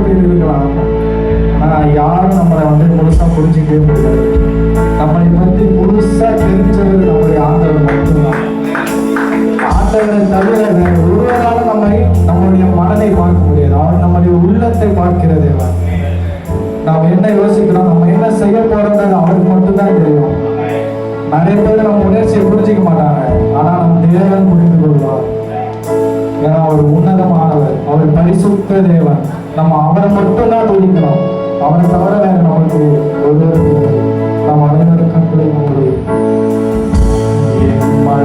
பேர் இருக்கலாம். ஆனா யாரும் நம்மளை முழுசா புரிஞ்சிக்கவே முடியாது. நம்மளை பத்தி முழுசா தெரிஞ்சவர் நம்முடைய ஆண்டவர் மட்டும்தான். ஆண்டவரை தவிர வேற ஒருவராலும் நம்முடைய மனதை பார்க்க முடியாது. அவர் நம்முடைய உள்ளத்தை பார்க்கிறதே. நாம் என்ன யோசிக்கிறோம், நம்ம என்ன செய்ய போறோம்ன்றது அவருக்கு மட்டும்தான் தெரியும். நிறைய பேர் நம்ம உணர்ச்சியை புரிஞ்சிக்க மாட்டாங்க. ஆனா நம்ம தேவன் புரிந்து கொள்வார். ஏன்னா அவர் உன்னதமானவர், அவர் பரிசுத்த தேவன். நம்ம அவரை மட்டும்தான் துதிக்கணும். அவரை தவிர வேற நமக்கு ஒருவருக்கு நாம் அனைவருக்கும் மூடி மன